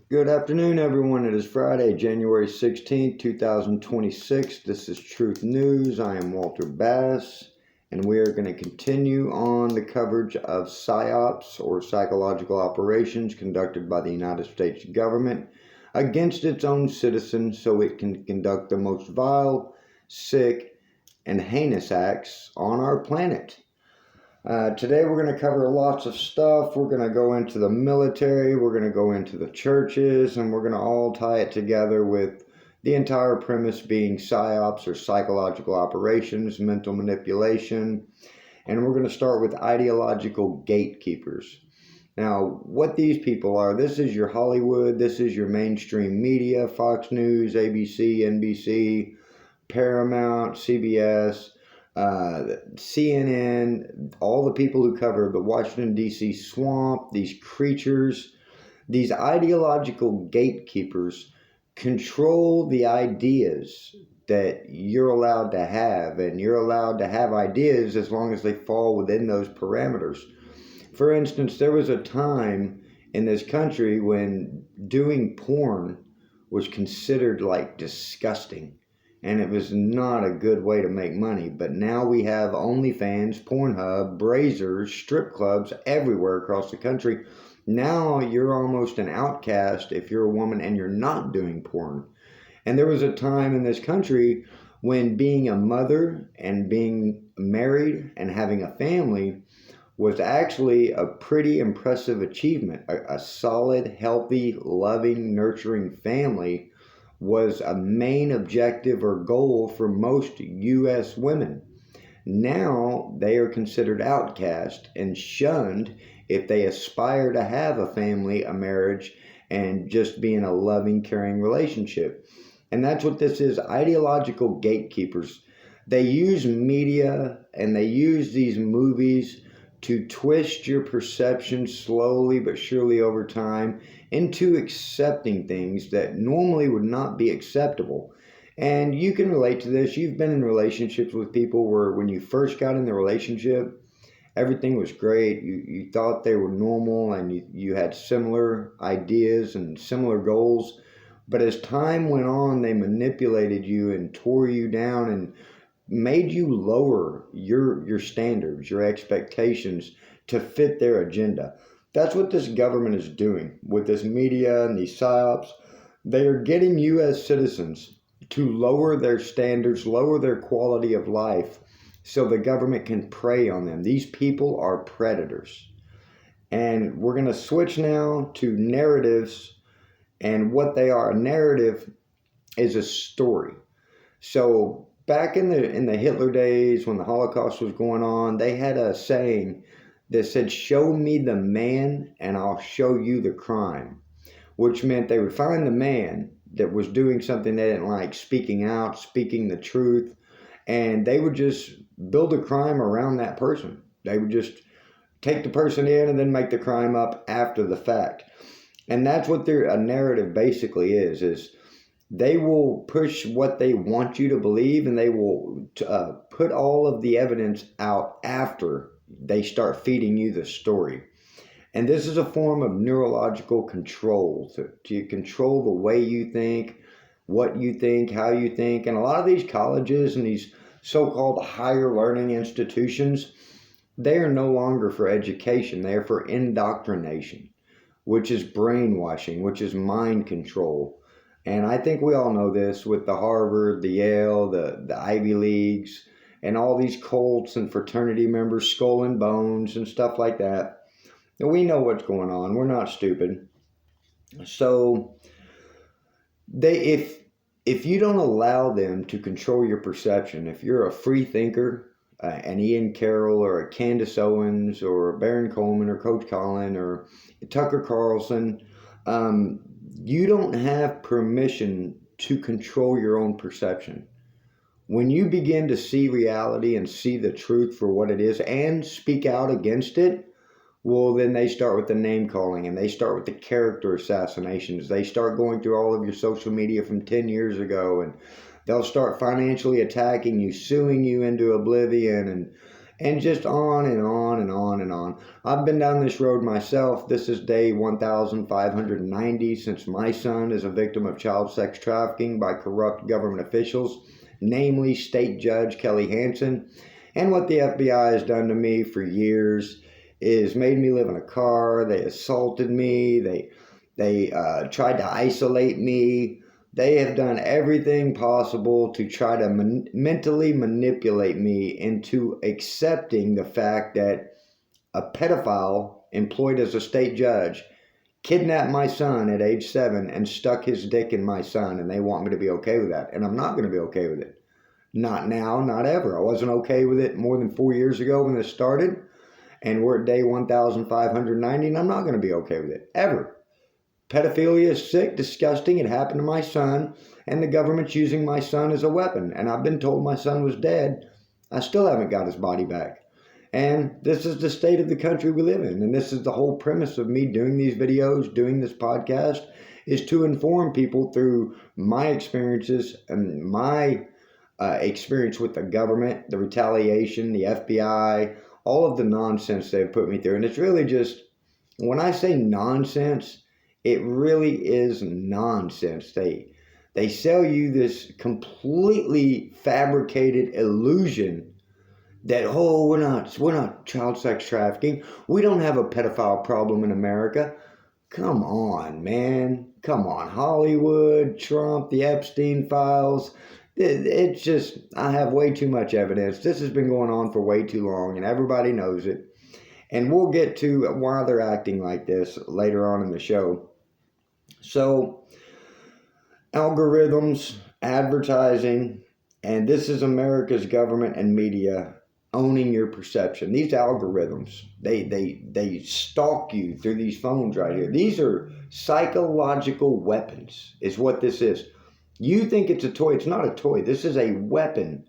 Good afternoon, everyone. It is Friday, January 16th, 2026. This is Truth News. I am Walter Bass, and we are going to continue on the coverage of PSYOPs, or psychological operations, conducted by the United States government against its own citizens so it can conduct the most vile, sick, and heinous acts on our planet. Today we're going to cover lots of stuff. We're going to go into the military, we're going to go into the churches, and we're going to all tie it together with the entire premise being PSYOPs, or psychological operations, mental manipulation. And we're going to start with ideological gatekeepers. Now, what these people are, this is your Hollywood, this is your mainstream media, Fox News, ABC, NBC, Paramount, CBS, CNN, all the people who cover the Washington, D.C. swamp, these creatures, these ideological gatekeepers control the ideas that you're allowed to have, and you're allowed to have ideas as long as they fall within those parameters. For instance, there was a time in this country when doing porn was considered like disgusting, and it was not a good way to make money. But now we have OnlyFans, Pornhub, Brazzers, strip clubs everywhere across the country. Now you're almost an outcast if you're a woman and you're not doing porn. And there was a time in this country when being a mother and being married and having a family was actually a pretty impressive achievement. A solid, healthy, loving, nurturing family was a main objective or goal for most U.S. women. Now they are considered outcast and shunned if they aspire to have a family, a marriage, and just be in a loving, caring relationship. And that's what this is, ideological gatekeepers. They use media and they use these movies to twist your perception slowly but surely over time into accepting things that normally would not be acceptable. And you can relate to this. You've been in relationships with people where when you first got in the relationship, everything was great. You thought they were normal, and you had similar ideas and similar goals. But as time went on, they manipulated you and tore you down and made you lower your standards, your expectations to fit their agenda. That's what this government is doing with this media and these psyops. They are getting you as citizens to lower their standards, lower their quality of life, so the government can prey on them. These people are predators. And we're going to switch now to narratives and what they are. A narrative is a story. So back in the Hitler days, when the Holocaust was going on, they had a saying that said, "Show me the man and I'll show you the crime," which meant they would find the man that was doing something they didn't like, speaking out, speaking the truth, and they would just build a crime around that person. They would just take the person in and then make the crime up after the fact. And that's what a narrative basically is they will push what they want you to believe, and they will put all of the evidence out after they start feeding you the story. And this is a form of neurological control to control the way you think, what you think, how you think. And a lot of these colleges and these so-called higher learning institutions, they are no longer for education. They are for indoctrination, which is brainwashing, which is mind control. And I think we all know this with the Harvard, the Yale, the Ivy Leagues, and all these cults and fraternity members, Skull and Bones and stuff like that. And we know what's going on. We're not stupid. So if you don't allow them to control your perception, if you're a free thinker, an Ian Carroll or a Candace Owens or a Baron Coleman or Coach Colin or Tucker Carlson, you don't have permission to control your own perception. When you begin to see reality and see the truth for what it is and speak out against it, well, then they start with the name calling and they start with the character assassinations. They start going through all of your social media from 10 years ago, and they'll start financially attacking you, suing you into oblivion, and just on and on and on and on. I've been down this road myself. This is day 1,590 since my son is a victim of child sex trafficking by corrupt government officials, namely State Judge Kelly Hansen. And what the FBI has done to me for years is made me live in a car. They assaulted me. They tried to isolate me. They have done everything possible to try to mentally manipulate me into accepting the fact that a pedophile employed as a state judge kidnapped my son at age 7 and stuck his dick in my son, and they want me to be okay with that. And I'm not going to be okay with it. Not now, not ever. I wasn't okay with it more than 4 years ago when this started, and we're at day 1,590, and I'm not going to be okay with it, ever. Pedophilia is sick, disgusting. It happened to my son, and the government's using my son as a weapon. And I've been told my son was dead. I still haven't got his body back. And this is the state of the country we live in. And this is the whole premise of me doing these videos, doing this podcast, is to inform people through my experiences and my experience with the government, the retaliation, the FBI, all of the nonsense they've put me through. And it's really just, when I say nonsense, it really is nonsense. They sell you this completely fabricated illusion that, oh, we're not child sex trafficking. We don't have a pedophile problem in America. Come on, man. Come on. Hollywood, Trump, the Epstein files. It's just, I have way too much evidence. This has been going on for way too long, and everybody knows it. And we'll get to why they're acting like this later on in the show. So, algorithms, advertising, and this is America's government and media owning your perception. These algorithms, they stalk you through these phones right here. These are psychological weapons, is what this is. You think it's a toy. It's not a toy. This is a weapon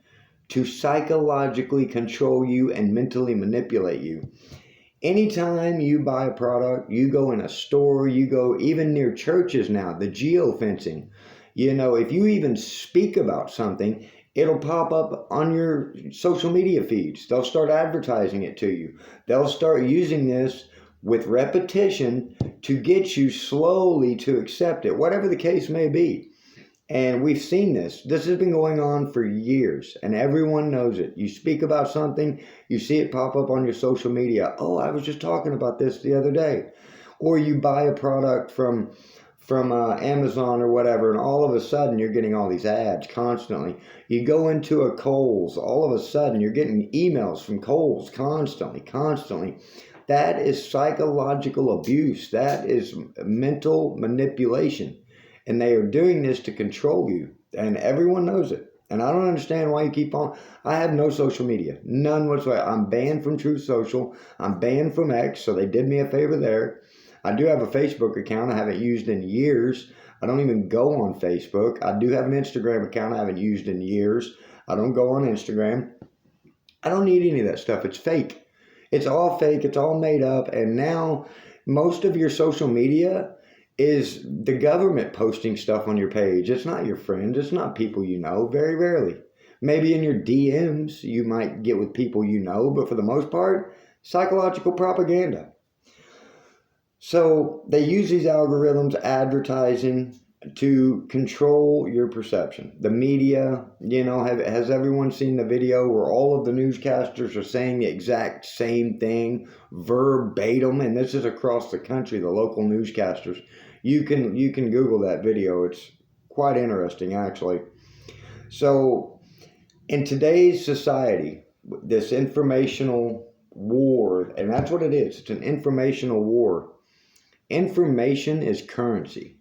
to psychologically control you and mentally manipulate you. Anytime you buy a product, you go in a store, you go even near churches now, the geofencing. You know, if you even speak about something, it'll pop up on your social media feeds. They'll start advertising it to you. They'll start using this with repetition to get you slowly to accept it, whatever the case may be. And we've seen this. This has been going on for years, and everyone knows it. You speak about something, you see it pop up on your social media. Oh, I was just talking about this the other day. Or you buy a product from Amazon or whatever, and all of a sudden you're getting all these ads constantly. You go into a Kohl's, all of a sudden you're getting emails from Kohl's constantly. That is psychological abuse. That is mental manipulation. And they are doing this to control you. And everyone knows it. And I don't understand why you keep on. I have no social media. None whatsoever. I'm banned from Truth Social. I'm banned from X, so they did me a favor there. I do have a Facebook account I haven't used in years. I don't even go on Facebook. I do have an Instagram account I haven't used in years. I don't go on Instagram. I don't need any of that stuff. It's fake. It's all fake. It's all made up. And now most of your social media is the government posting stuff on your page. It's not your friends. It's not people you know, very rarely. Maybe in your DMs you might get with people you know, but for the most part, psychological propaganda. So they use these algorithms, advertising, to control your perception. The media, you know, has everyone seen the video where all of the newscasters are saying the exact same thing verbatim? And this is across the country, the local newscasters. You can Google that video. It's quite interesting, actually. So in today's society, this informational war, and that's what it is. It's an informational war. Information is currency.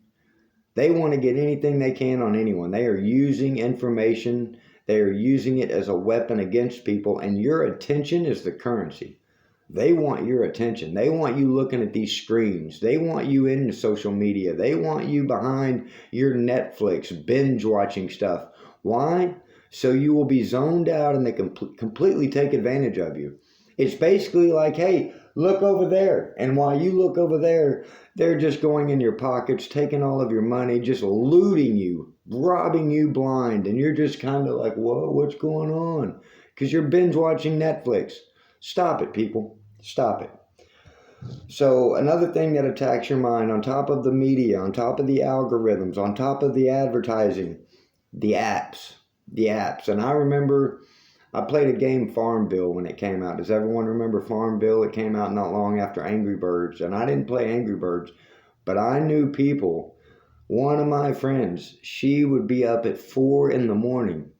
They want to get anything they can on anyone. They are using information. They are using it as a weapon against people, and your attention is the currency. They want your attention. They want you looking at these screens. They want you in social media. They want you behind your Netflix, binge watching stuff. Why? So you will be zoned out and they can completely take advantage of you. It's basically like, hey, look over there. And while you look over there, they're just going in your pockets, taking all of your money, just looting you, robbing you blind. And you're just kind of like, whoa, what's going on? Because you're binge watching Netflix. Stop it, people. Stop it. So another thing that attacks your mind, on top of the media, on top of the algorithms, on top of the advertising, the apps. The apps. And I remember I played a game, Farmville, when it came out. Does everyone remember Farmville? It came out not long after Angry Birds. And I didn't play Angry Birds, but I knew people. One of my friends, she would be up at 4 in the morning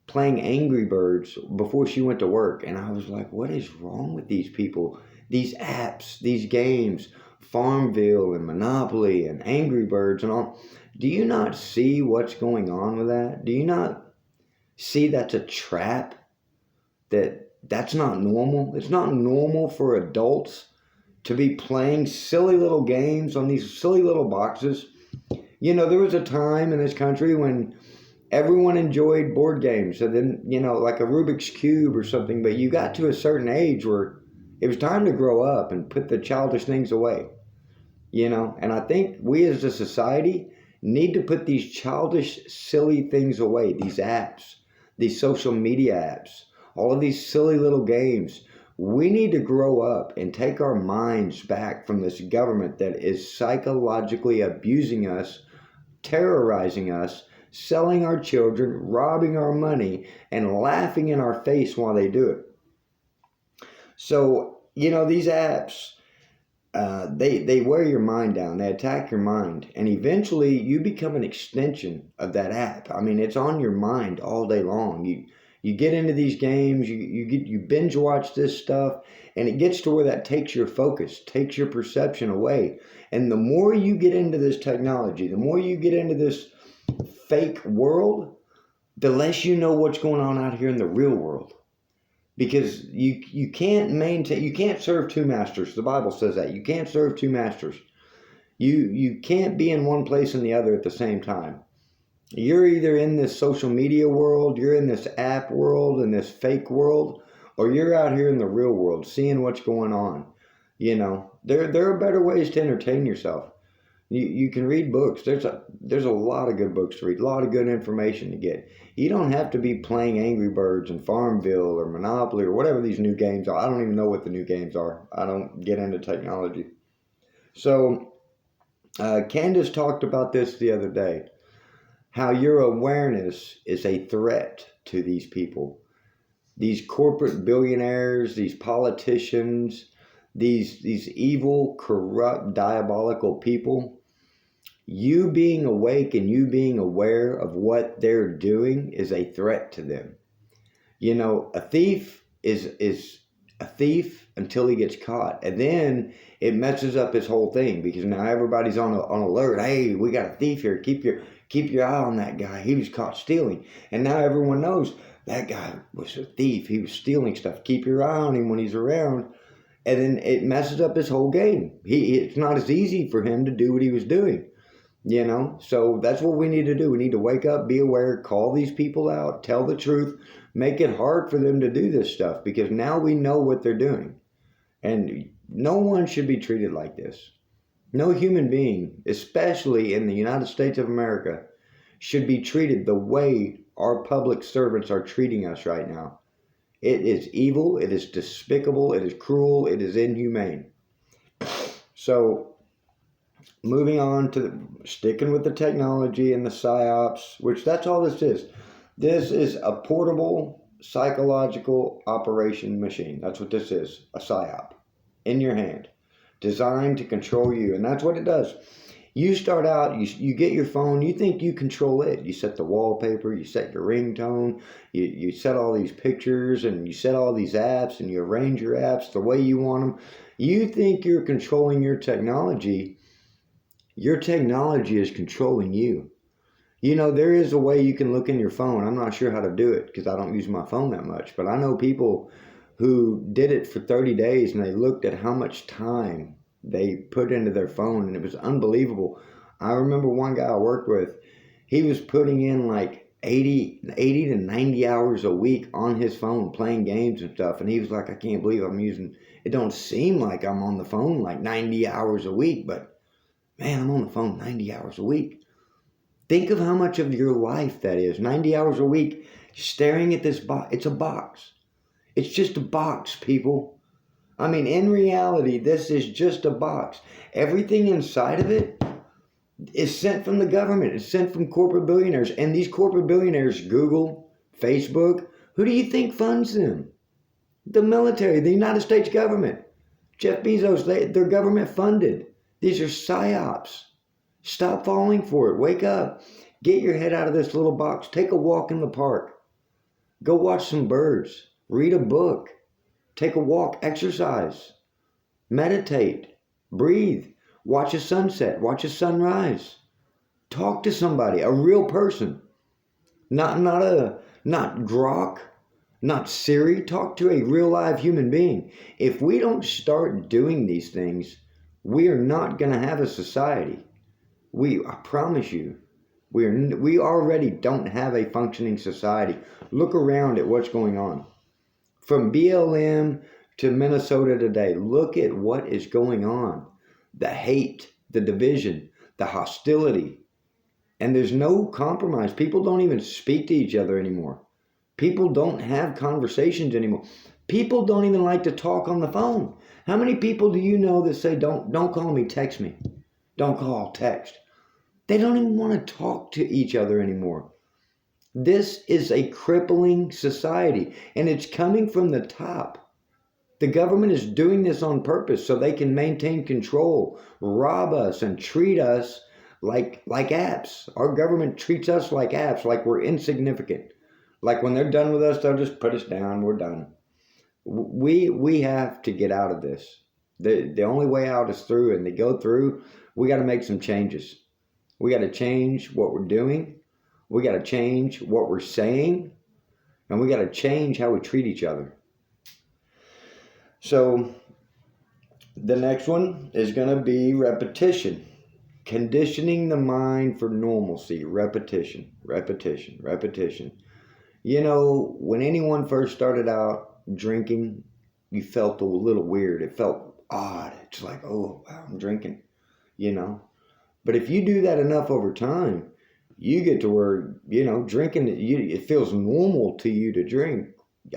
playing Angry Birds before she went to work. And I was like, what is wrong with these people? These apps, these games, Farmville and Monopoly and Angry Birds and all. Do you not see what's going on with that? Do you not see that's a trap? That's not normal. It's not normal for adults to be playing silly little games on these silly little boxes. You know, there was a time in this country when everyone enjoyed board games. And then, you know, like a Rubik's Cube or something, but you got to a certain age where it was time to grow up and put the childish things away. You know, and I think we as a society need to put these childish, silly things away. These apps, these social media apps, all of these silly little games. We need to grow up and take our minds back from this government that is psychologically abusing us, terrorizing us, selling our children, robbing our money, and laughing in our face while they do it. So, you know, these apps, they wear your mind down. They attack your mind. And eventually you become an extension of that app. I mean, it's on your mind all day long. You get into these games, you binge watch this stuff, and it gets to where that takes your focus, takes your perception away. And the more you get into this technology, the more you get into this fake world, the less you know what's going on out here in the real world. Because you can't maintain, you can't serve two masters. The Bible says that. You can't serve two masters. You can't be in one place and the other at the same time. You're either in this social media world, you're in this app world and this fake world, or you're out here in the real world seeing what's going on. You know, there are better ways to entertain yourself. You can read books. There's a lot of good books to read, a lot of good information to get. You don't have to be playing Angry Birds and Farmville or Monopoly or whatever these new games are. I don't even know what the new games are. I don't get into technology. So Candace talked about this the other day, how your awareness is a threat to these people. These corporate billionaires, these politicians, these evil, corrupt, diabolical people. You being awake and you being aware of what they're doing is a threat to them. You know, a thief is a thief until he gets caught. And then it messes up his whole thing because now everybody's on alert. Hey, we got a thief here. Keep your eye on that guy. He was caught stealing. And now everyone knows that guy was a thief. He was stealing stuff. Keep your eye on him when he's around. And then it messes up his whole game. It's not as easy for him to do what he was doing. You know, so that's what we need to do. We need to wake up, be aware, call these people out, tell the truth, make it hard for them to do this stuff because now we know what they're doing. And no one should be treated like this. No human being, especially in the United States of America, should be treated the way our public servants are treating us right now. It is evil, it is despicable, it is cruel, it is inhumane. So, moving on to sticking with the technology and the psyops, which that's all this is. This is a portable psychological operation machine. That's what this is, a psyop in your hand, designed to control you. And that's what it does. You start out, you get your phone, you think you control it. You set the wallpaper, you set your ringtone, you set all these pictures and you set all these apps and you arrange your apps the way you want them. You think you're controlling your technology. Your technology is controlling you. You know, there is a way you can look in your phone. I'm not sure how to do it because I don't use my phone that much. But I know people who did it for 30 days and they looked at how much time they put into their phone and it was unbelievable. I remember one guy I worked with, he was putting in like 80 to 90 hours a week on his phone playing games and stuff. And he was like, I can't believe I'm using, it don't seem like I'm on the phone like 90 hours a week, but man, I'm on the phone 90 hours a week. Think of how much of your life that is. 90 hours a week staring at this box. It's a box. It's just a box, people. I mean, in reality, this is just a box. Everything inside of it is sent from the government. It's sent from corporate billionaires. And these corporate billionaires, Google, Facebook, who do you think funds them? The military, the United States government. Jeff Bezos, they're government funded. These are psyops. Stop falling for it. Wake up. Get your head out of this little box. Take a walk in the park. Go watch some birds. Read a book. Take a walk. Exercise. Meditate. Breathe. Watch a sunset. Watch a sunrise. Talk to somebody, a real person. Not Grok, not Siri. Talk to a real live human being. If we don't start doing these things, we are not going to have a society. I promise you, we already don't have a functioning society. Look around at what's going on. From BLM to Minnesota today, look at what is going on. The hate, the division, the hostility. And there's no compromise. People don't even speak to each other anymore. People don't have conversations anymore. People don't even like to talk on the phone. How many people do you know that say, don't call me, text me. Don't call, text. They don't even want to talk to each other anymore. This is a crippling society, and it's coming from the top. The government is doing this on purpose so they can maintain control, rob us, and treat us like apps. Our government treats us like apps, like we're insignificant. Like when they're done with us, they'll just put us down. We're done. We have to get out of this. The only way out is through, and to go through, we got to make some changes. We got to change what we're doing. We got to change what we're saying, and we got to change how we treat each other. So the next one is going to be repetition. Conditioning the mind for normalcy. Repetition. You know, when anyone first started out drinking, you felt a little weird. It felt odd. It's like, oh, wow, I'm drinking, you know. But if you do that enough over time, you get to where, you know, drinking, it feels normal to you to drink.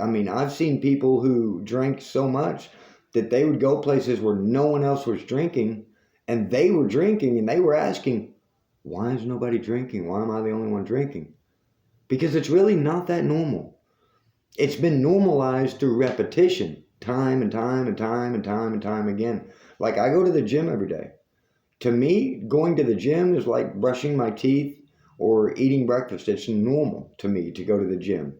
I mean, I've seen people who drank so much that they would go places where no one else was drinking, and they were drinking, and they were asking, why is nobody drinking? Why am I the only one drinking? Because it's really not that normal. It's been normalized through repetition, time and time again. Like, I go to the gym every day. To me, going to the gym is like brushing my teeth or eating breakfast. It's normal to me to go to the gym.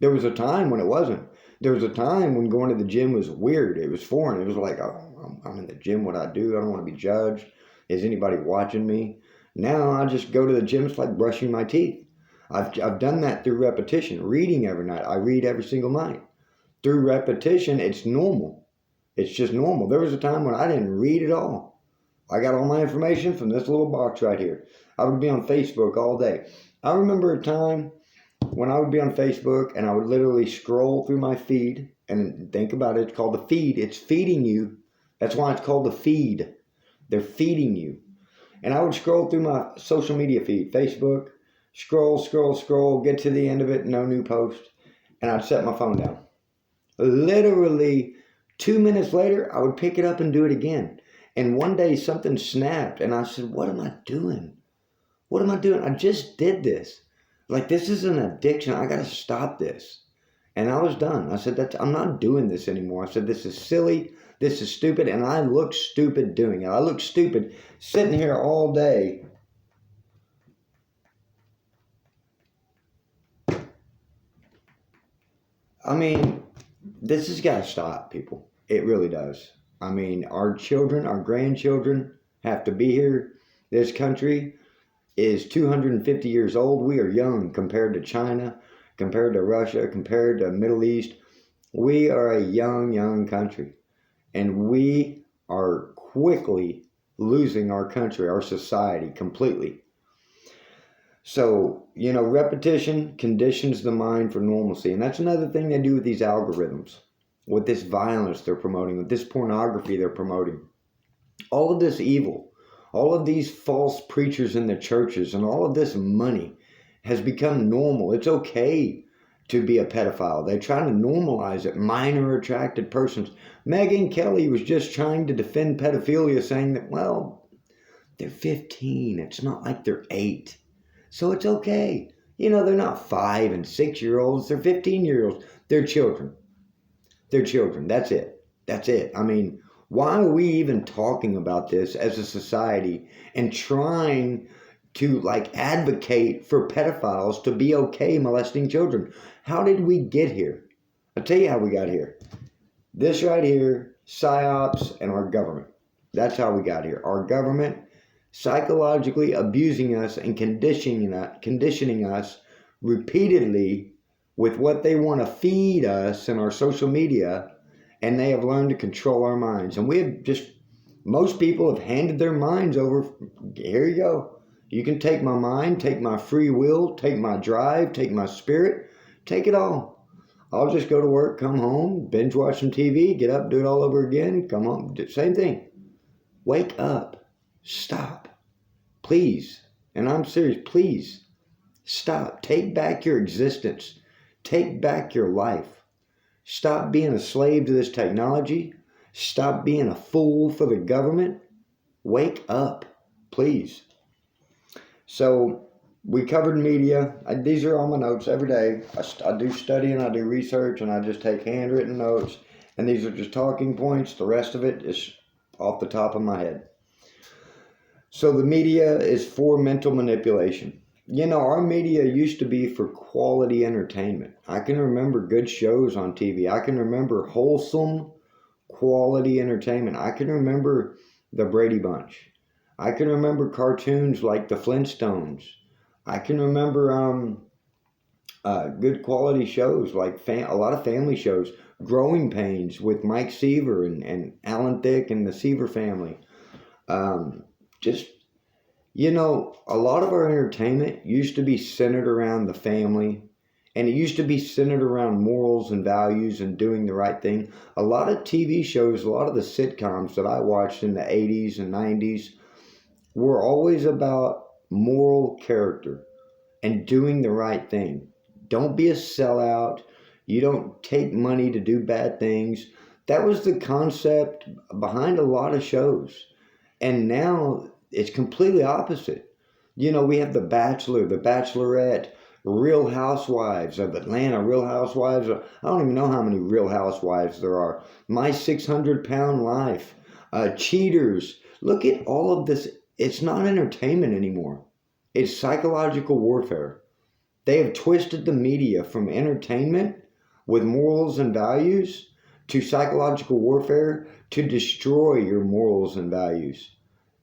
There was a time when it wasn't. There was a time when going to the gym was weird. It was foreign. It was like, oh, I'm in the gym. What I do, I don't want to be judged. Is anybody watching me? Now I just go to the gym. It's like brushing my teeth. I've done that through repetition. Reading every night. I read every single night. Through repetition, it's normal. It's just normal. There was a time when I didn't read at all. I got all my information from this little box right here. I would be on Facebook all day. I remember a time when I would be on Facebook and I would literally scroll through my feed, and think about it, it's called the feed. It's feeding you. That's why it's called the feed. They're feeding you. And I would scroll through my social media feed, Facebook, scroll, get to the end of it, no new post, and I'd set my phone down. Literally 2 minutes later, I would pick it up and do it again. And one day something snapped, and I said, what am I doing? What am I doing? I just did this. Like, this is an addiction. I got to stop this. And I was done. I said, I'm not doing this anymore. I said, this is silly. This is stupid. And I look stupid doing it. I look stupid sitting here all day. I mean, this has got to stop, people. It really does. I mean, our children, our grandchildren have to be here. This country is 250 years old. We are young compared to China, compared to Russia, compared to Middle East. We are a young country. And we are quickly losing our country, our society completely. So, you know, repetition conditions the mind for normalcy. And that's another thing they do with these algorithms, with this violence they're promoting, with this pornography they're promoting. All of this evil, all of these false preachers in the churches, and all of this money has become normal. It's okay to be a pedophile. They're trying to normalize it. Minor attracted persons. Megyn Kelly was just trying to defend pedophilia, saying that, well, they're 15. It's not like they're 8. So it's okay. You know, they're not 5 and 6-year-olds. They're 15-year-olds. They're children. They're children. That's it. That's it. I mean, why are we even talking about this as a society and trying to like advocate for pedophiles to be okay molesting children? How did we get here? I'll tell you how we got here. This right here, psyops and our government. That's how we got here. Our government psychologically abusing us and conditioning us repeatedly with what they want to feed us in our social media, and they have learned to control our minds. And we have just, most people have handed their minds over. Here you go. You can take my mind, take my free will, take my drive, take my spirit, take it all. I'll just go to work, come home, binge watch some TV, get up, do it all over again, come home, same thing. Wake up. Stop. Please. And I'm serious. Please. Stop. Take back your existence. Take back your life. Stop being a slave to this technology. Stop being a fool for the government. Wake up. Please. So we covered media. These are all my notes every day. I do study and I do research and I just take handwritten notes. And these are just talking points. The rest of it is off the top of my head. So the media is for mental manipulation. You know, our media used to be for quality entertainment. I can remember good shows on TV. I can remember wholesome quality entertainment. I can remember the Brady Bunch. I can remember cartoons like the Flintstones. I can remember good quality shows like a lot of family shows. Growing Pains with Mike Seaver and Alan Thicke and the Seaver family. Just, you know, a lot of our entertainment used to be centered around the family, and it used to be centered around morals and values and doing the right thing. A lot of TV shows, a lot of the sitcoms that I watched in the 80s and 90s were always about moral character and doing the right thing. Don't be a sellout. You don't take money to do bad things. That was the concept behind a lot of shows. And now it's completely opposite. You know, we have The Bachelor, The Bachelorette, Real Housewives of Atlanta, Real Housewives. I don't even know how many Real Housewives there are. My 600-Pound Life, Cheaters. Look at all of this. It's not entertainment anymore. It's psychological warfare. They have twisted the media from entertainment with morals and values to psychological warfare to destroy your morals and values.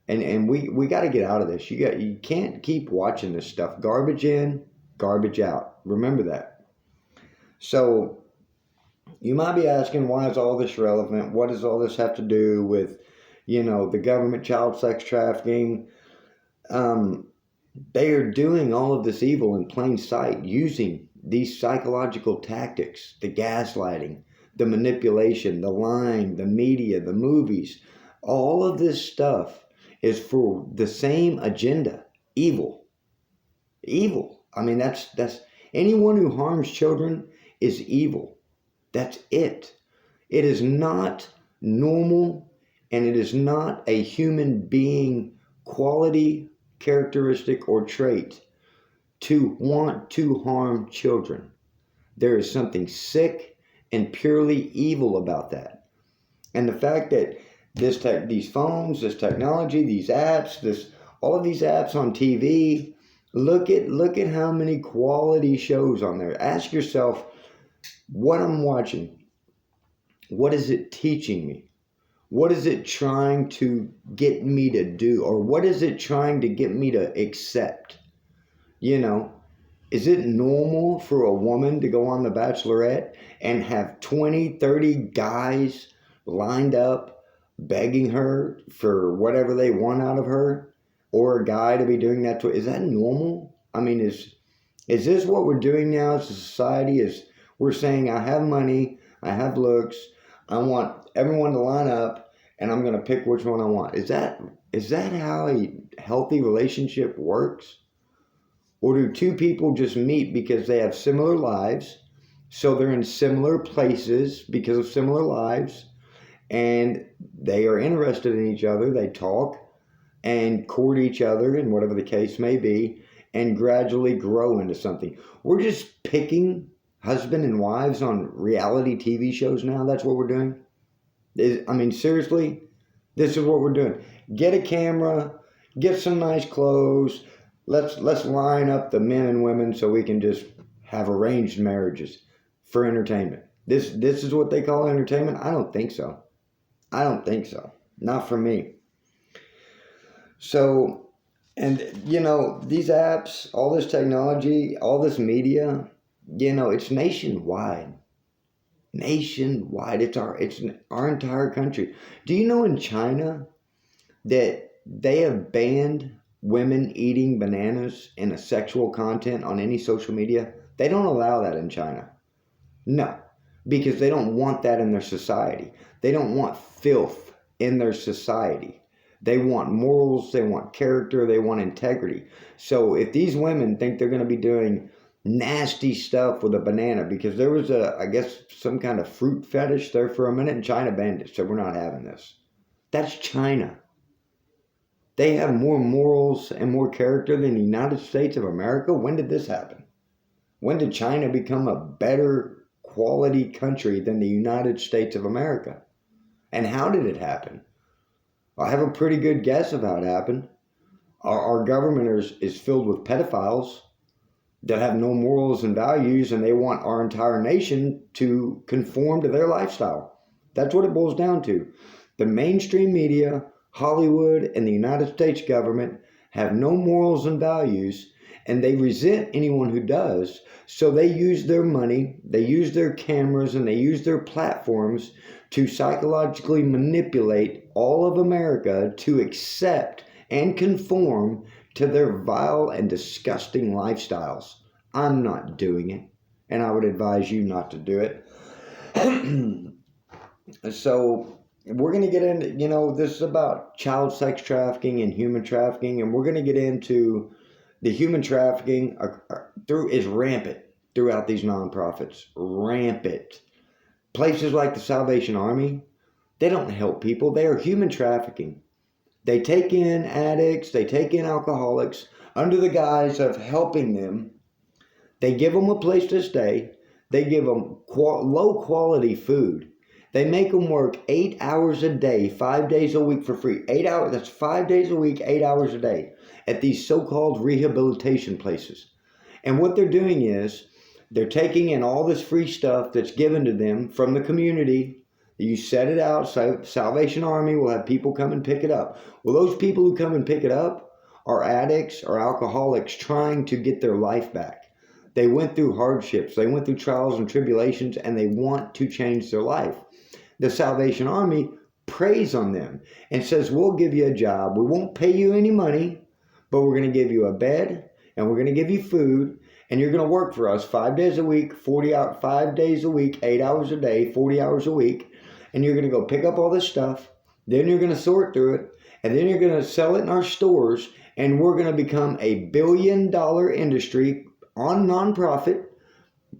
And we got to get out of this. You can't keep watching this stuff. Garbage in, garbage out. Remember that. So you might be asking, why is all this relevant? What does all this have to do with, you know, the government, child sex trafficking? They are doing all of this evil in plain sight, using these psychological tactics, the gaslighting, the manipulation, the lying, the media, the movies. All of this stuff is for the same agenda. Evil. Evil. I mean, that's anyone who harms children is evil. That's it. It is not normal, and it is not a human being quality, characteristic, or trait to want to harm children. There is something sick and purely evil about that. And the fact that these phones, this technology, these apps, all of these apps on TV, look at how many quality shows on there. Ask yourself, what I'm watching, what is it teaching me? What is it trying to get me to do? Or what is it trying to get me to accept? You know, is it normal for a woman to go on The Bachelorette and have 20, 30 guys lined up begging her for whatever they want out of her? Or a guy to be doing that to her? Is that normal? I mean, is this what we're doing now as a society? Is we're saying, I have money, I have looks, I want everyone to line up, and I'm going to pick which one I want. Is that how a healthy relationship works? Or do two people just meet because they have similar lives, So they're in similar places because of similar lives, and they are interested in each other. They talk and court each other, and whatever the case may be, and gradually grow into something. We're just picking husband and wives on reality TV shows now. That's what we're doing. I mean, seriously, this is what we're doing. Get a camera, get some nice clothes. Let's line up the men and women so we can just have arranged marriages for entertainment. This is what they call entertainment? I don't think so. I don't think so. Not for me. So, and these apps, all this technology, all this media, it's nationwide. Nationwide. It's our entire country. Do you know in China that they have banned women eating bananas in a sexual content on any social media? They don't allow that in China. No, because they don't want that in their society. They don't want filth in their society. They want morals, they want character, they want integrity. So if these women think they're going to be doing nasty stuff with a banana, because there was I guess some kind of fruit fetish there for a minute, and China banned it, so we're not having this. That's China. They have more morals and more character than the United States of America. When did this happen? When did China become a better quality country than the United States of America? And how did it happen? I have a pretty good guess of how it happened. Our government is filled with pedophiles that have no morals and values, and they want our entire nation to conform to their lifestyle. That's what it boils down to. The mainstream media, Hollywood, and the United States government have no morals and values, and they resent anyone who does. So they use their money, they use their cameras, and they use their platforms to psychologically manipulate all of America to accept and conform to their vile and disgusting lifestyles. I'm not doing it, and I would advise you not to do it. So we're going to get into, this is about child sex trafficking and human trafficking, and we're going to get into the human trafficking is rampant throughout these nonprofits. Rampant. Places like the Salvation Army, they don't help people. They are human trafficking. They take in addicts, they take in alcoholics under the guise of helping them. They give them a place to stay. They give them low quality food. They make them work 8 hours a day, 5 days a week for free. 8 hours, that's 5 days a week, 8 hours a day at these so-called rehabilitation places. And what they're doing is they're taking in all this free stuff that's given to them from the community. You set it out, so Salvation Army will have people come and pick it up. Well, those people who come and pick it up are addicts or alcoholics trying to get their life back. They went through hardships, they went through trials and tribulations, and they want to change their life. The Salvation Army preys on them and says, we'll give you a job. We won't pay you any money, but we're going to give you a bed, and we're going to give you food, and you're going to work for us 5 days a week, 5 days a week, 8 hours a day, 40 hours a week, and you're going to go pick up all this stuff. Then you're going to sort through it, and then you're going to sell it in our stores, and we're going to become a $1 billion industry on nonprofit,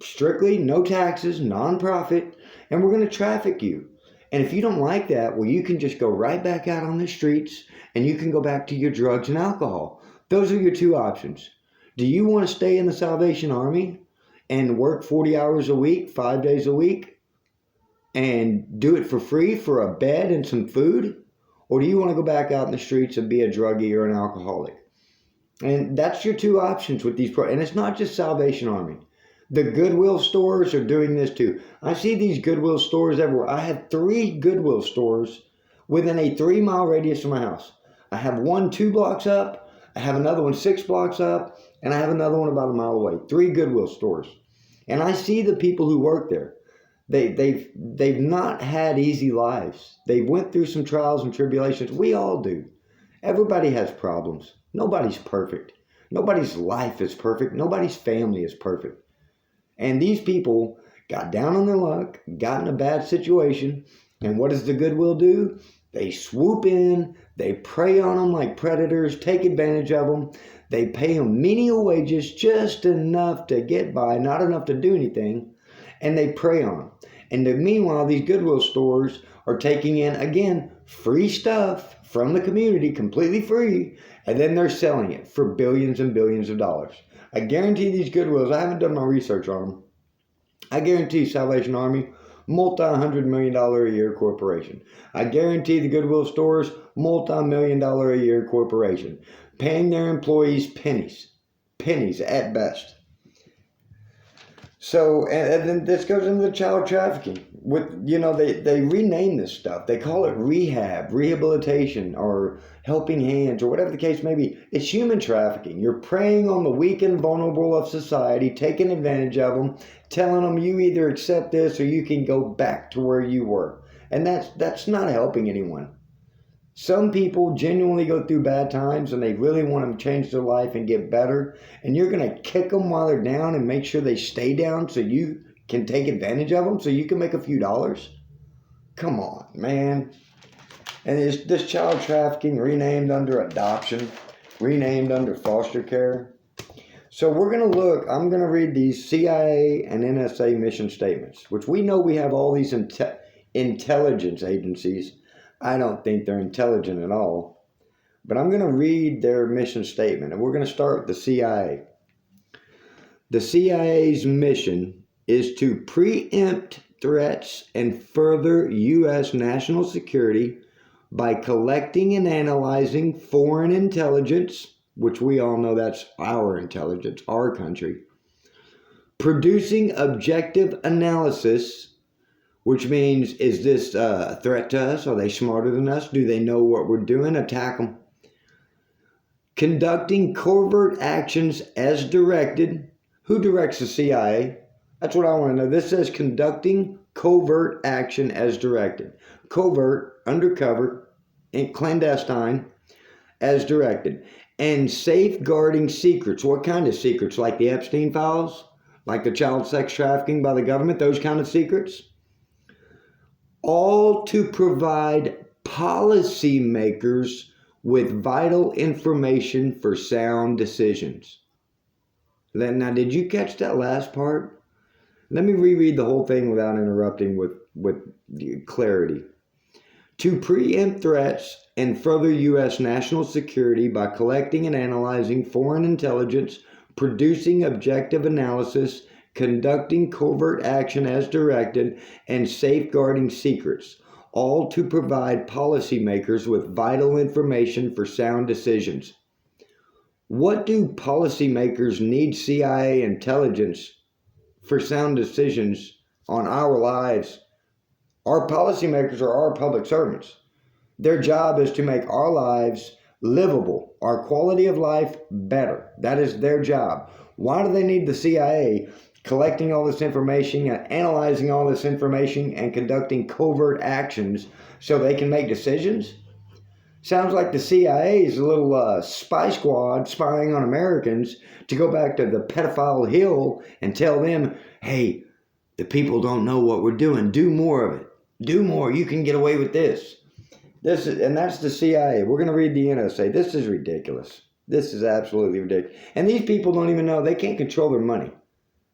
strictly no taxes, nonprofit, and we're going to traffic you. And if you don't like that, well, you can just go right back out on the streets, and you can go back to your drugs and alcohol. Those are your two options. Do you want to stay in the Salvation Army and work 40 hours a week, 5 days a week, and do it for free for a bed and some food? Or do you want to go back out in the streets and be a druggie or an alcoholic? And that's your two options with these and it's not just Salvation Army. The Goodwill stores are doing this too. I see these Goodwill stores everywhere. I have 3 Goodwill stores within a 3-mile radius of my house. I have one 2 blocks up, I have another one 6 blocks up, and I have another one about a mile away. 3 Goodwill stores. And I see the people who work there. They've not had easy lives. They went through some trials and tribulations. We all do. Everybody has problems. Nobody's perfect. Nobody's life is perfect. Nobody's family is perfect. And these people got down on their luck, got in a bad situation, and what does the Goodwill do? They swoop in, they prey on them like predators, take advantage of them. They pay them menial wages, just enough to get by, not enough to do anything. and they prey on them. And meanwhile, these Goodwill stores are taking in, again, free stuff from the community, completely free, and then they're selling it for billions and billions of dollars. I guarantee these Goodwills, I haven't done my research on them, I guarantee Salvation Army, multi-$100 million a year corporation. I guarantee the Goodwill stores, multi-$1 million a year corporation, paying their employees pennies at best. So, and then this goes into the child trafficking. They rename this stuff. They call it rehab, rehabilitation, or helping hands, or whatever the case may be. It's human trafficking. You're preying on the weak and vulnerable of society, taking advantage of them, telling them you either accept this or you can go back to where you were. And that's not helping anyone. Some people genuinely go through bad times and they really want to change their life and get better. And you're going to kick them while they're down and make sure they stay down so you can take advantage of them so you can make a few dollars? Come on, man. And this child trafficking renamed under adoption, renamed under foster care. So we're going to look, I'm going to read these CIA and NSA mission statements, which we know we have all these intelligence agencies. I don't think they're intelligent at all. But I'm going to read their mission statement, and we're going to start with the CIA. The CIA's mission is to preempt threats and further U.S. national security by collecting and analyzing foreign intelligence, which we all know that's our intelligence, our country, producing objective analysis, which means, is this a threat to us? Are they smarter than us? Do they know what we're doing? Attack them. Conducting covert actions as directed. Who directs the CIA? That's what I want to know. This says conducting covert action as directed. Covert, undercover, and clandestine, as directed. And safeguarding secrets. What kind of secrets? Like the Epstein files? Like the child sex trafficking by the government? Those kind of secrets? All to provide policymakers with vital information for sound decisions. Now, did you catch that last part? Let me reread the whole thing without interrupting with clarity. To preempt threats and further U.S. national security by collecting and analyzing foreign intelligence, producing objective analysis, conducting covert action as directed, and safeguarding secrets, all to provide policymakers with vital information for sound decisions. What do policymakers need CIA intelligence for sound decisions on our lives? Our policymakers are our public servants. Their job is to make our lives livable, our quality of life better. That is their job. Why do they need the CIA collecting all this information and analyzing all this information and conducting covert actions so they can make decisions? Sounds like the CIA is a little spy squad spying on Americans to go back to the pedophile hill and tell them, hey, the people don't know what we're doing. Do more of it. Do more. You can get away with this. And that's the CIA. We're going to read the NSA. This is ridiculous. This is absolutely ridiculous. And these people don't even know. They can't control their money.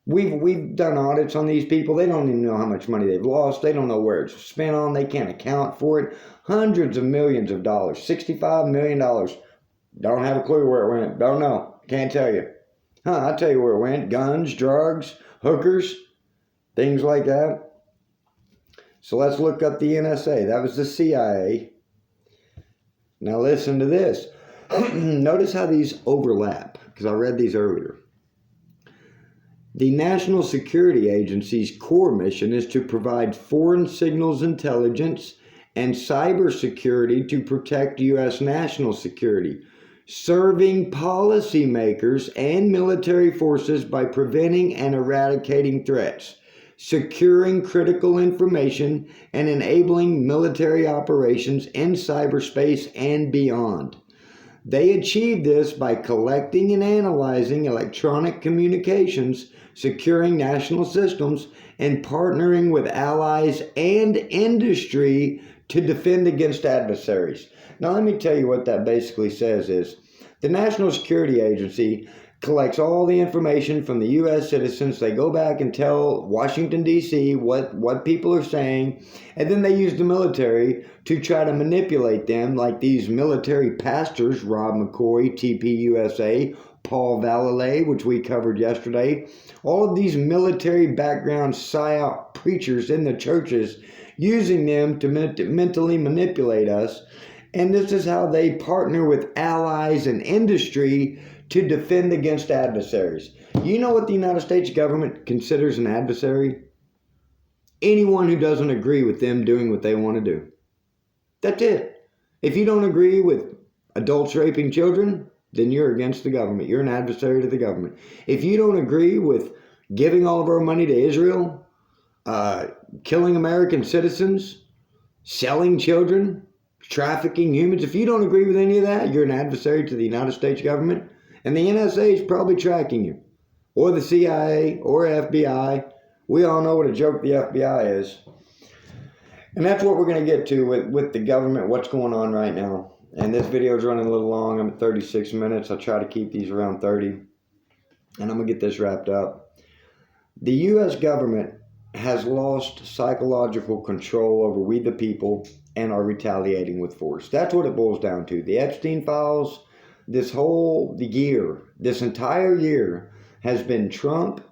We've done audits on these people. They don't even know how much money they've lost. They don't know where it's spent on. They can't account for it. Hundreds of millions of dollars. $65 million. Don't have a clue where it went. Don't know. Can't tell you. I'll tell you where it went. Guns, drugs, hookers, things like that. So let's look up the NSA. That was the CIA. Now listen to this. Notice how these overlap, because I read these earlier. The National Security Agency's core mission is to provide foreign signals intelligence and cybersecurity to protect U.S. national security, serving policymakers and military forces by preventing and eradicating threats, securing critical information, and enabling military operations in cyberspace and beyond. They achieve this by collecting and analyzing electronic communications, securing national systems, and partnering with allies and industry to defend against adversaries. Now, let me tell you what that basically says is the National Security Agency collects all the information from the U.S. citizens. They go back and tell Washington, D.C. what people are saying, and then they use the military to try to manipulate them, like these military pastors, Rob McCoy, TPUSA, Paul Vallely, which we covered yesterday. All of these military background PSYOP preachers in the churches, using them to mentally manipulate us. And this is how they partner with allies and industry to defend against adversaries. You know what the United States government considers an adversary? Anyone who doesn't agree with them doing what they want to do. That's it. If you don't agree with adults raping children, then you're against the government. You're an adversary to the government. If you don't agree with giving all of our money to Israel, killing American citizens, selling children, trafficking humans, if you don't agree with any of that, you're an adversary to the United States government. And the NSA is probably tracking you, or the CIA, or FBI. We all know what a joke the FBI is. And that's what we're going to get to with the government, what's going on right now. And this video is running a little long. I'm at 36 minutes. I'll try to keep these around 30. And I'm going to get this wrapped up. The U.S. government has lost psychological control over we the people and are retaliating with force. That's what it boils down to. The Epstein files, this entire year has been Trump,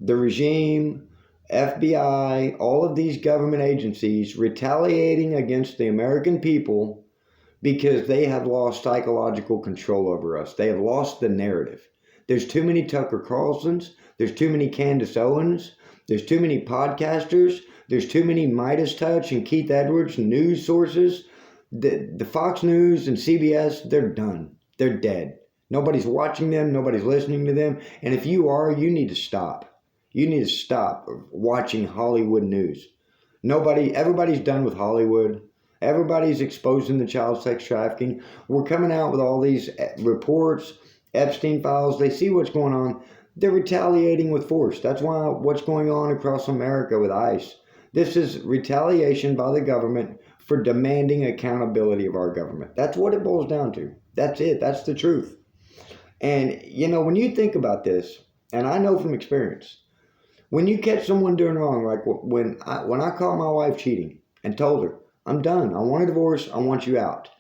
the regime, FBI, all of these government agencies retaliating against the American people because they have lost psychological control over us. They have lost the narrative. There's too many Tucker Carlsons. There's too many Candace Owens. There's too many podcasters. There's too many Midas Touch and Keith Edwards news sources. The Fox News and CBS, they're done. They're dead. Nobody's watching them. Nobody's listening to them. And if you are, you need to stop. You need to stop watching Hollywood news. Everybody's done with Hollywood. Everybody's exposing the child sex trafficking. We're coming out with all these reports, Epstein files. They see what's going on. They're retaliating with force. That's why what's going on across America with ICE. This is retaliation by the government for demanding accountability of our government. That's what it boils down to. That's it. That's the truth. And, when you think about this, and I know from experience, when you catch someone doing wrong, like when I caught my wife cheating and told her, I'm done. I want a divorce. I want you out.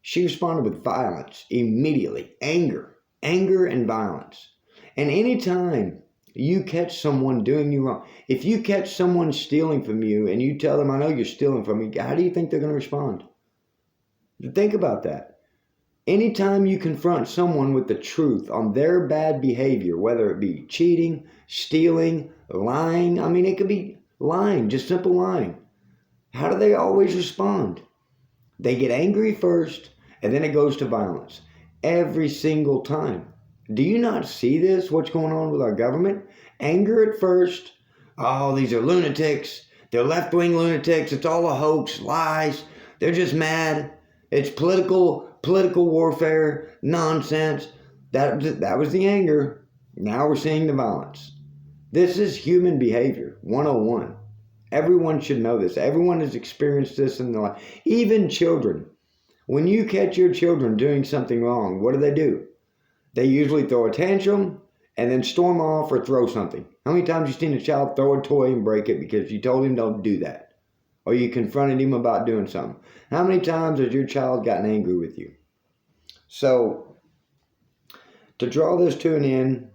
She responded with violence immediately. Anger and violence. And anytime you catch someone doing you wrong, if you catch someone stealing from you and you tell them, I know you're stealing from me, how do you think they're going to respond? Think about that. Anytime you confront someone with the truth on their bad behavior, whether it be cheating, stealing, lying, it could be lying, just simple lying. How do they always respond? They get angry first, and then it goes to violence. Every single time. Do you not see this, what's going on with our government? Anger at first. Oh, these are lunatics. They're left-wing lunatics. It's all a hoax, lies. They're just mad. It's political warfare, nonsense. That was the anger. Now we're seeing the violence. This is human behavior, 101. Everyone should know this. Everyone has experienced this in their life. Even children. When you catch your children doing something wrong, what do? They usually throw a tantrum and then storm off or throw something. How many times have you seen a child throw a toy and break it because you told him don't do that? Or you confronted him about doing something? How many times has your child gotten angry with you? So, to draw this to an end,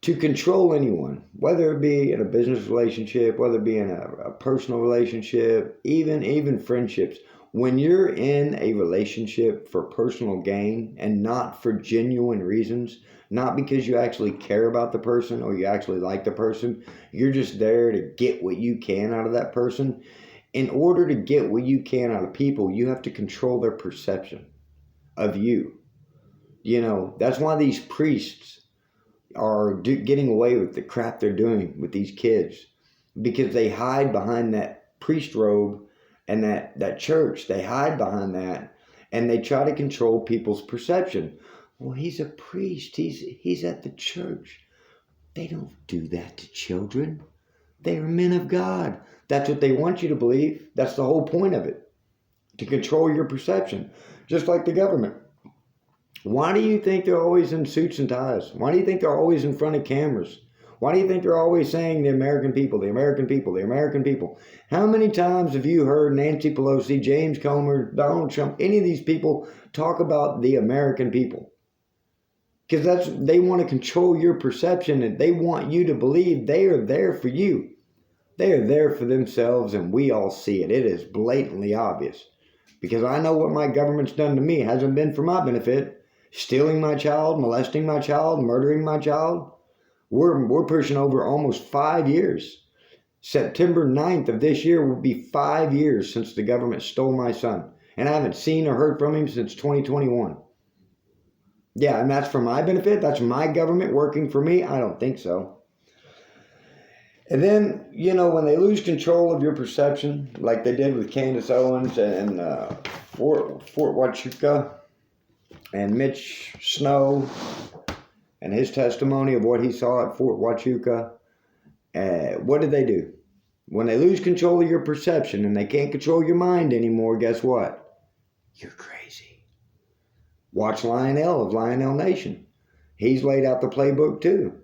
to control anyone, whether it be in a business relationship, whether it be in a personal relationship, even friendships, when you're in a relationship for personal gain and not for genuine reasons, not because you actually care about the person or you actually like the person, you're just there to get what you can out of that person. In order to get what you can out of people, you have to control their perception of you. That's why these priests are getting away with the crap they're doing with these kids, because they hide behind that priest robe and that church. They hide behind that and they try to control people's perception. Well, he's a priest. He's at the church. They don't do that to children. They are men of God. That's what they want you to believe. That's the whole point of it, to control your perception, just like the government. Why do you think they're always in suits and ties? Why do you think they're always in front of cameras? Why do you think they're always saying the American people, the American people, the American people? How many times have you heard Nancy Pelosi, James Comer, Donald Trump, any of these people talk about the American people? Because they want to control your perception, and they want you to believe they are there for you. They are there for themselves, and we all see it. It is blatantly obvious. Because I know what my government's done to me. It hasn't been for my benefit. Stealing my child, molesting my child, murdering my child. We're pushing over almost 5 years. September 9th of this year will be 5 years since the government stole my son. And I haven't seen or heard from him since 2021. Yeah, and that's for my benefit? That's my government working for me? I don't think so. And then, when they lose control of your perception, like they did with Candace Owens and Fort Huachuca and Mitch Snow and his testimony of what he saw at Fort Huachuca, what did they do? When they lose control of your perception and they can't control your mind anymore, guess what? You're crazy. Watch Lionel of Lionel Nation. He's laid out the playbook too.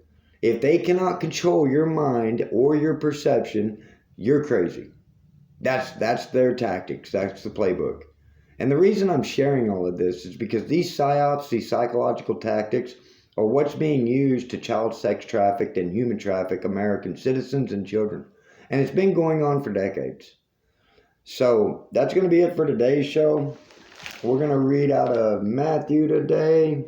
If they cannot control your mind or your perception, you're crazy. That's their tactics. That's the playbook. And the reason I'm sharing all of this is because these psyops, these psychological tactics, are what's being used to child sex traffic and human traffic American citizens and children. And it's been going on for decades. So that's going to be it for today's show. We're going to read out of Matthew today.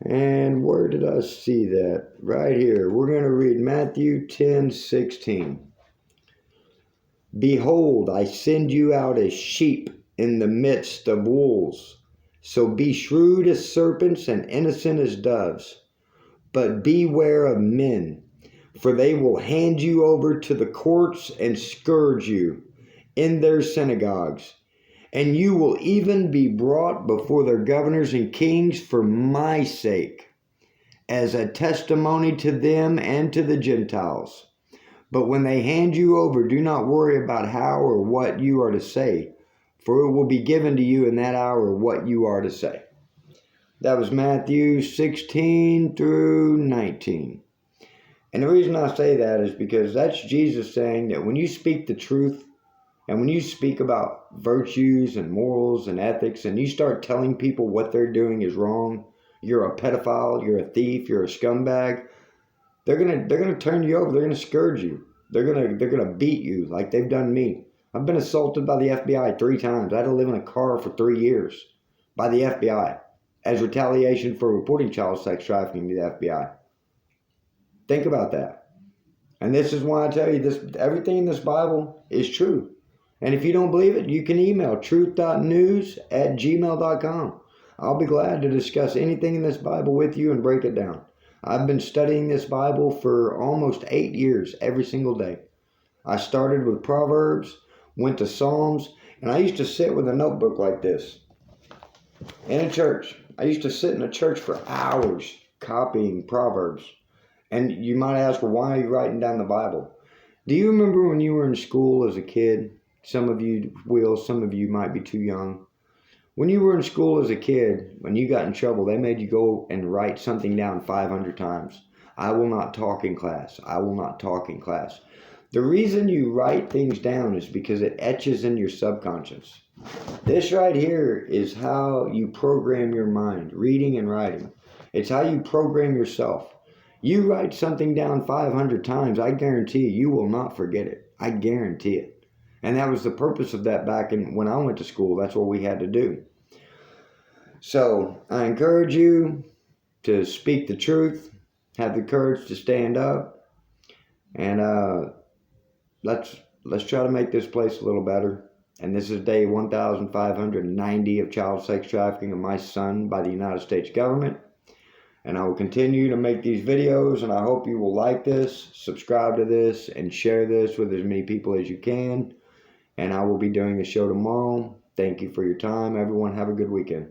And where did I see that? Right here. We're going to read Matthew 10:16. Behold, I send you out as sheep in the midst of wolves. So be shrewd as serpents and innocent as doves. But beware of men, for they will hand you over to the courts and scourge you in their synagogues. And you will even be brought before their governors and kings for my sake, as a testimony to them and to the Gentiles. But when they hand you over, do not worry about how or what you are to say, for it will be given to you in that hour what you are to say. That was Matthew 16 through 19. And the reason I say that is because that's Jesus saying that when you speak the truth, and when you speak about virtues and morals and ethics, and you start telling people what they're doing is wrong, you're a pedophile, you're a thief, you're a scumbag, they're gonna turn you over. They're gonna scourge you. They're gonna beat you like they've done me. I've been assaulted by the FBI 3 times. I had to live in a car for 3 years by the FBI as retaliation for reporting child sex trafficking to the FBI. Think about that. And this is why I tell you this: everything in this Bible is true. And if you don't believe it, you can email truth.news@gmail.com. I'll be glad to discuss anything in this Bible with you and break it down. I've been studying this Bible for almost 8 years, every single day. I started with Proverbs, went to Psalms, and I used to sit with a notebook like this in a church. I used to sit in a church for hours copying Proverbs. And you might ask, well, why are you writing down the Bible? Do you remember when you were in school as a kid? Some of you will, some of you might be too young. When you were in school as a kid, when you got in trouble, they made you go and write something down 500 times. I will not talk in class. I will not talk in class. The reason you write things down is because it etches in your subconscious. This right here is how you program your mind, reading and writing. It's how you program yourself. You write something down 500 times, I guarantee you will not forget it. I guarantee it. And that was the purpose of that back when I went to school. That's what we had to do. So I encourage you to speak the truth, have the courage to stand up, and let's try to make this place a little better. And this is day 1,590 of child sex trafficking of my son by the United States government. And I will continue to make these videos, and I hope you will like this, subscribe to this, and share this with as many people as you can. And I will be doing a show tomorrow. Thank you for your time. Everyone, have a good weekend.